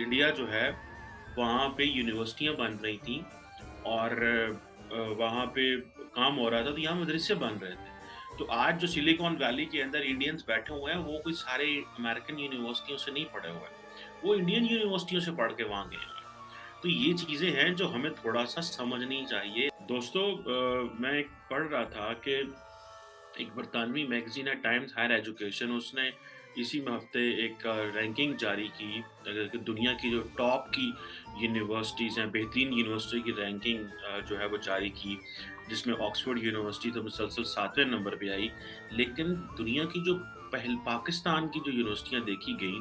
India जो है, वहाँ पे यूनिवर्सिटियाँ बन रही थीं और वहाँ पे काम हो रहा था, तो यहाँ मदरसे बन रहे थे। तो आज जो सिलिकॉन वैली के अंदर इंडियंस बैठे हुए हैं, वो कोई सारे अमेरिकन यूनिवर्सिटियों से नहीं पढ़े हुए हैं। वो इंडियन यूनिवर्सिटियों से पढ़ के वहाँ गए हुए हैं। तो ये चीज़ें हैं जो हमें थोड़ा-सा समझनी चाहिए। दोस्तों मैं एक पढ़ रहा था कि एक बरतानवी मैगज़ीन है टाइम्स हायर एजुकेशन उसने इसी हफ़्ते एक रैंकिंग जारी की कि दुनिया की जो टॉप की यूनिवर्सिटीज़ हैं, बेहतरीन यूनिवर्सिटी की रैंकिंग जो है वो जारी की, जिसमें ऑक्सफोर्ड यूनिवर्सिटी तो मुसलसल 7वें नंबर पे आई। लेकिन दुनिया की जो पहल पाकिस्तान की जो यूनिवर्सिटियाँ देखी गईं,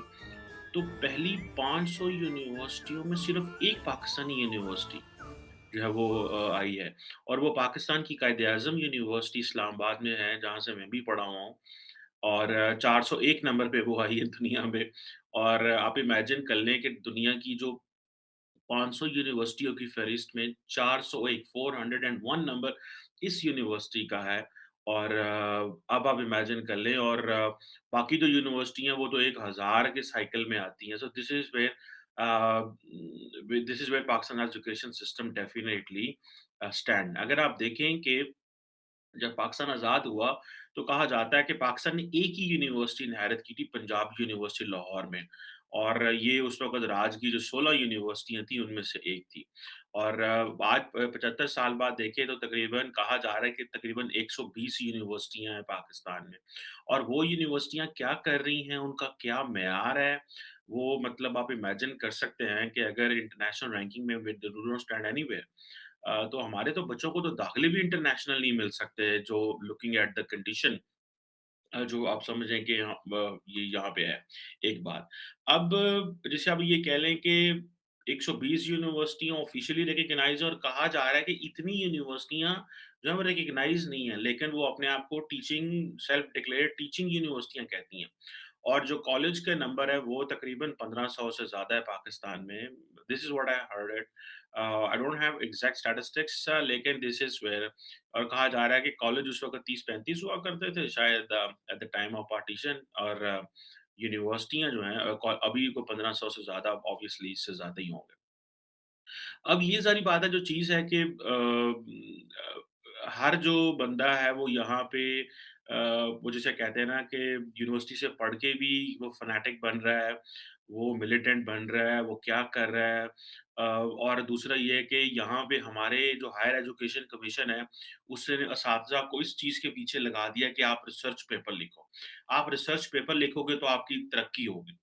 तो पहली 500 यूनिवर्सिटियों में सिर्फ़ एक पाकिस्तानी यूनिवर्सिटी जो है वो आई है और वो पाकिस्तान की कायद-ए-आज़म यूनिवर्सिटी इस्लामाबाद में है, जहाँ से मैं भी पढ़ा हुआ हूँ और 401 नंबर पे वो आई है दुनिया में और आप इमेजिन कर लें कि दुनिया की जो 500 यूनिवर्सिटियों की फ़हरिस्त में 401 401 नंबर इस यूनिवर्सिटी का है और अब आप इमेजिन कर लें और बाकी जो यूनिवर्सिटी हैं वो तो 1000 के साइकिल में आती हैं। So this is where Pakistan education system definitely stand. अगर आप देखें कि जब पाकिस्तान आज़ाद हुआ, तो कहा जाता है कि पाकिस्तान ने एक ही यूनिवर्सिटी इनहेरिट की थी, पंजाब यूनिवर्सिटी लाहौर में और ये उस वक़्त राज की जो 16 यूनिवर्सिटियाँ थी, उनमें से एक थी। और आज 75 साल बाद देखें तो तकरीबन कहा जा रहा है कि तकरीबन 120 यूनिवर्सिटियाँ हैं पाकिस्तान में और वो यूनिवर्सिटियाँ क्या कर रही हैं, उनका क्या मेयार है, वो मतलब आप इमेजिन कर सकते हैं कि अगर इंटरनेशनल रैंकिंग में we do not stand anywhere तो हमारे तो बच्चों को तो दाखिले भी इंटरनेशनल नहीं मिल सकते जो लुकिंग एट द कंडीशन जो आप समझें कि ये यहाँ पे है, एक बात। अब जैसे आप ये कह लें कि 120 यूनिवर्सिटियाँ ऑफ़िशियली रिकॉग्नाइज़ और कहा जा रहा है कि इतनी यूनिवर्सिटियाँ जो है वो रिकॉग्नाइज़ नहीं है, लेकिन वो अपने आप को टीचिंग सेल्फ डिक्लेयर्ड टीचिंग यूनिवर्सिटियाँ कहती हैं। और जो कॉलेज के नंबर है वो तकरीबन 1500 से ज़्यादा है पाकिस्तान में। This is what I heard it. I don't have exact statistics लेकिन दिस इज़ वेयर और कहा जा रहा है कि कॉलेज उस वक़्त 30-35 हुआ करते थे शायद at the time of partition और यूनिवर्सिटियाँ जो हैं अभी को 1500 से ज़्यादा ऑब्वियसली इससे ज़्यादा ही होंगे। अब ये सारी बात है जो चीज़ है कि हर जो बंदा है वो यहाँ पे वो जिसे कहते हैं ना कि यूनिवर्सिटी से पढ़ के भी वो फैनाटिक बन रहा है, वो मिलिटेंट बन रहा है, वो क्या कर रहा है। और दूसरा ये है कि यहाँ पे हमारे जो हायर एजुकेशन कमीशन है, उसने असातिज़ा को इस चीज़ के पीछे लगा दिया कि आप रिसर्च पेपर लिखो। आप रिसर्च पेपर लिखोगे तो आपकी तरक्की होगी।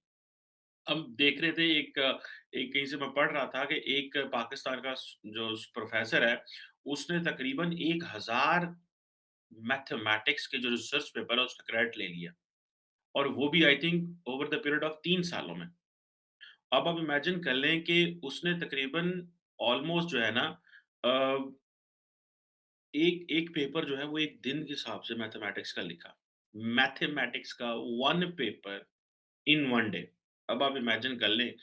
हम देख रहे थे एक कहीं से मैं पढ़ रहा था कि एक पाकिस्तान का जो प्रोफेसर है, उसने तकरीबन 1000 मैथमेटिक्स के जो रिसर्च पेपर है उसका क्रेडिट ले लिया और वो भी I think over the period of 3 सालों में। अब आप इमेजिन कर लें कि उसने तकरीबन ऑलमोस्ट जो है ना अ, एक एक पेपर जो है वो 1 दिन के हिसाब से मैथमेटिक्स का लिखा। मैथमेटिक्स का 1 पेपर इन 1 डे। अब आप इमेजिन कर लें,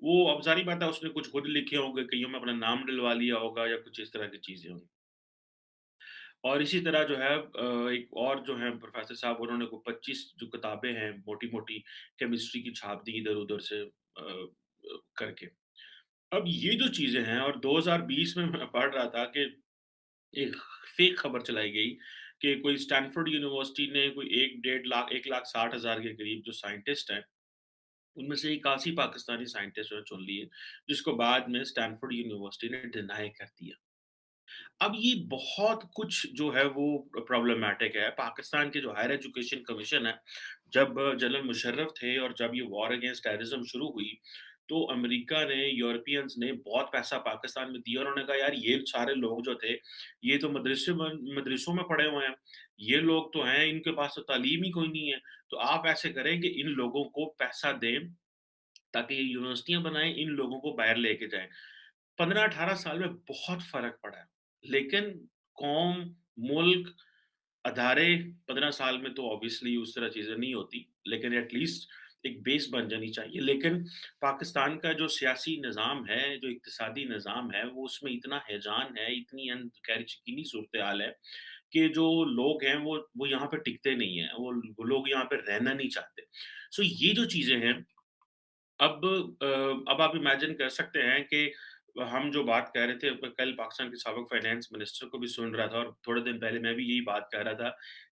वो अब ज़ाहिर बात है उसने कुछ खुद लिखे होंगे, कइयों में अपना नाम डलवा लिया होगा या कुछ इस तरह की चीज़ें होंगी। और इसी तरह जो है एक और जो हैं प्रोफ़ेसर साहब उन्होंने को 25 जो किताबें हैं मोटी-मोटी केमिस्ट्री की छाप दी इधर-उधर से करके। अब ये जो चीज़ें हैं और 2020 में मैं पढ़ रहा था कि एक फ़ेक खबर चलाई गई कि कोई स्टैनफोर्ड यूनिवर्सिटी ने कोई 1 डेढ़ लाख 1,60,000 के करीब जो साइंटिस्ट हैं उनमें से 81 पाकिस्तानी साइंटिस्ट जो है चुन लिए, जिसको बाद में स्टैनफोर्ड यूनिवर्सिटी ने डिनाई कर दिया। अब ये बहुत कुछ जो है वो प्रॉब्लमैटिक है। पाकिस्तान के जो हायर एजुकेशन कमीशन है, जब जनरल मुशर्रफ थे और जब ये वॉर अगेंस्ट टेररिज़्म शुरू हुई, तो अमेरिका ने, यूरोपियंस ने बहुत पैसा पाकिस्तान में दिया और उन्होंने कहा यार ये सारे लोग जो थे, ये तो मदरसों में पढ़े हुए हैं। ये लोग तो हैं, इनके पास तो तालीम ही कोई नहीं है। तो आप ऐसे करें कि इन लोगों को पैसा दें ताकि ये यूनिवर्सिटियाँ बनाएँ, इन लोगों को बाहर लेके जाएँ। 15-18 साल में बहुत फ़र्क पड़ा है। लेकिन कौम, मुल्क, अदारे 15 साल में तो ऑब्वियसली उस तरह चीज़ें नहीं होती, लेकिन एट लीस्ट एक बेस बन जानी चाहिए। लेकिन पाकिस्तान का जो सियासी निज़ाम है, जो इक़्तिसादी निज़ाम है, वो उसमें इतना हैजान है, इतनी ग़ैर यकीनी सूरत-ए-हाल है कि जो लोग हैं वो यहाँ पे टिकते नहीं हैं। वो लोग यहाँ पे रहना नहीं चाहते। सो ये जो चीज़ें हैं अब अब आप इमेजिन कर सकते हैं कि हम जो बात कह रहे थे, कल पाकिस्तान के साबिक फाइनेंस मिनिस्टर को भी सुन रहा था और थोड़े दिन पहले मैं भी यही बात कह रहा था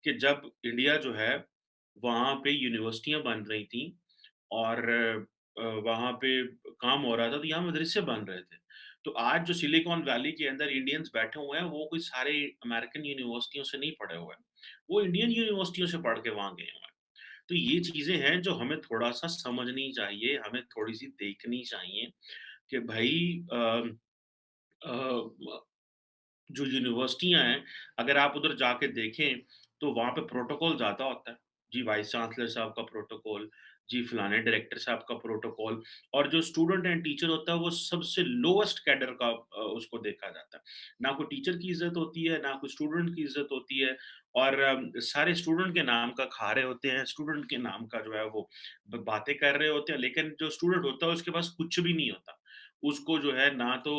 कि जब इंडिया जो है, वहाँ पे यूनिवर्सिटियाँ बन रही थीं और वहाँ पे काम हो रहा था, तो यहाँ मदरसे बन रहे थे। तो आज जो सिलिकॉन वैली के अंदर इंडियंस बैठे हुए हैं, वो कोई सारे अमेरिकन यूनिवर्सिटियों से नहीं पढ़े हुए हैं। वो इंडियन यूनिवर्सिटियों से पढ़ के वहाँ गए हुए हैं। तो ये चीज़ें हैं जो हमें थोड़ा-सा समझनी चाहिए, हमें थोड़ी-सी देखनी चाहिए कि भई म जो यूनिवर्सिटियाँ हैं, अगर आप उधर जाके देखें, तो वहाँ पे प्रोटोकॉल ज़्यादा होता है। जी, वाइस चांसलर साहब का प्रोटोकॉल, जी, फलाने डायरेक्टर साहब का प्रोटोकॉल और जो स्टूडेंट एंड टीचर होता है, वो सबसे लोएस्ट कैडर का उसको देखा जाता है। ना कोई टीचर की इज़्ज़त होती है, ना कोई स्टूडेंट की इज़्ज़त होती है और सारे स्टूडेंट के नाम का खा रहे होते हैं, स्टूडेंट के नाम का जो है वो ब बातें कर रहे होते हैं, लेकिन जो स्टूडेंट होता है, उसके पास कुछ भी नहीं होता। उसको जो है ना तो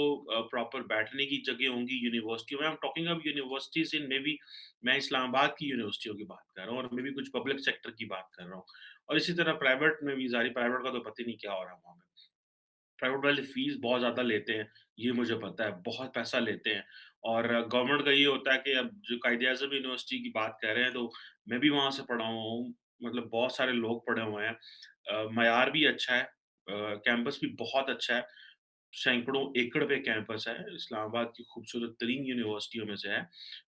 प्रॉपर बैठने की जगह होंगी यूनिवर्सिटी में, I am talking of universities in maybe मैं इस्लामाबाद की यूनिवर्सिटियों की बात कर रहा हूँ और मेबी कुछ पब्लिक सेक्टर की बात कर रहा हूँ। और इसी तरह प्राइवेट में भी ज़ाहिर प्राइवेट का तो पता ही नहीं क्या हो रहा है वहाँ पे। प्राइवेट वाले फीस बहुत ज़्यादा लेते हैं, ये मुझे पता है, बहुत पैसा लेते हैं और गवर्नमेंट का ये होता है कि अब जो कायदे-आज़म यूनिवर्सिटी की बात कर रहे हैं, तो मैं भी वहाँ से पढ़ा हुआ हूँ, मतलब बहुत सारे लोग पढ़े हुए हैं। मयार भी अच्छा है, कैंपस भी बहुत अच्छा है। सैकड़ों एकड़ पे कैंपस है, इस्लामाबाद की खूबसूरत तरीन यूनिवर्सिटियों में से है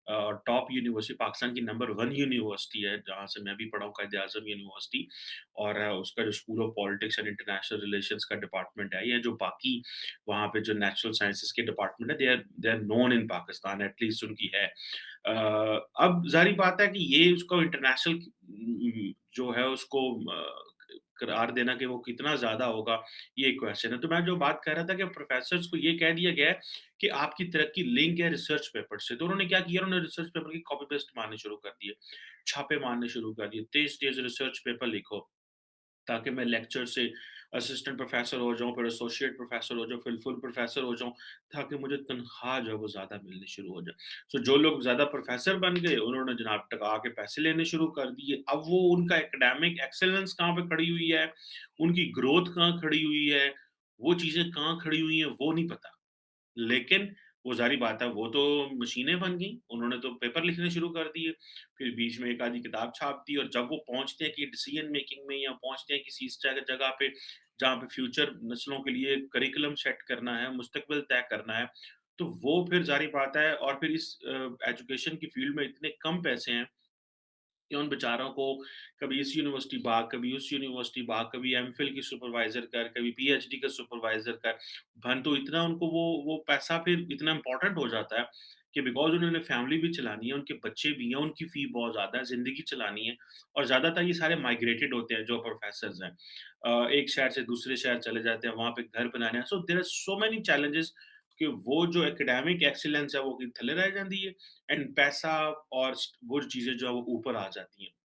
और टॉप यूनिवर्सिटी पाकिस्तान की नंबर 1 यूनिवर्सिटी है, जहाँ से मैं भी पढ़ा हूँ, कायद-ए-आज़म यूनिवर्सिटी और उसका जो school of politics and international relations का डिपार्टमेंट है, ये जो बाकी वहाँ पे जो नेचुरल साइंसेज़ के डिपार्टमेंट है, they are known in Pakistan at least उनकी है। अब ज़ाहिर बात है कि ये उसको इंटरनेशनल जो है उसको करार देना कि वो कितना ज़्यादा होगा, ये एक क्वेश्चन है। तो मैं जो बात कर रहा था कि प्रोफ़ेसर्स को ये कह दिया गया है कि आपकी तरक्की लिंक है रिसर्च पेपर से। तो उन्होंने क्या किया, उन्होंने रिसर्च पेपर की कॉपी पेस्ट मारने शुरू कर दिए, छापे मारने शुरू कर दिए, तेज़-तेज़ रिसर्च पेपर लिखो। ताकि मैं लेक्चर से असिस्टेंट प्रोफ़ेसर हो जाऊँ, फिर एसोसिएट प्रोफ़ेसर हो जाऊँ, फिर फुल प्रोफ़ेसर हो जाऊँ, ताकि मुझे तनख़्वाह जो है वो ज़्यादा मिलनी शुरू हो जाए। सो जो लोग ज़्यादा प्रोफ़ेसर बन गए, उन्होंने जनाब टका के पैसे लेने शुरू कर दिए। अब वो उनका एकेडमिक एक्सीलेंस कहाँ पे खड़ी हुई है, उनकी ग्रोथ कहाँ खड़ी हुई है, वो चीज़ें कहाँ खड़ी हुई हैं, वो नहीं पता। लेकिन वो ज़ाहिर बात है, वो तो मशीनें बन गईं, उन्होंने तो पेपर लिखने शुरू कर दिए, फिर बीच में एक आधी किताब छाप दी और जब वो पहुँचते हैं कि डिसीज़न मेकिंग में या पहुँचते हैं किसी इस जगह पे, जहाँ पे फ्यूचर नस्लों के लिए करिकुलम सेट करना है, मुस्तकबिल तय करना है, तो वो फिर ज़ाहिर बात है और फिर इस एजुकेशन की फ़ील्ड में इतने कम पैसे हैं कि उन बेचारों को कभी इस यूनिवर्सिटी भाग, कभी उस यूनिवर्सिटी भाग, कभी एमफिल की सुपरवाइज़र कर, कभी पीएचडी का सुपरवाइज़र कर। परंतु इतना उनको वो पैसा फिर इतना इम्पोर्टेंट हो जाता है कि बिकॉज़ उन्होंने फैमिली भी चलानी है, उनके बच्चे भी हैं, उनकी फ़ी बहुत ज़्यादा है, ज़िंदगी चलानी है और ज़्यादातर ये सारे माइग्रेटेड होते हैं जो प्रोफ़ेसर्स हैं। एक शहर से दूसरे शहर चले जाते हैं, वहाँ पे घर बनाने हैं। So there are so many challenges कि वो जो एकेडमिक एक्सीलेंस है वो कि थल्ले रह जाती है एंड पैसा और वो चीज़ें जो है वो ऊपर आ जाती हैं।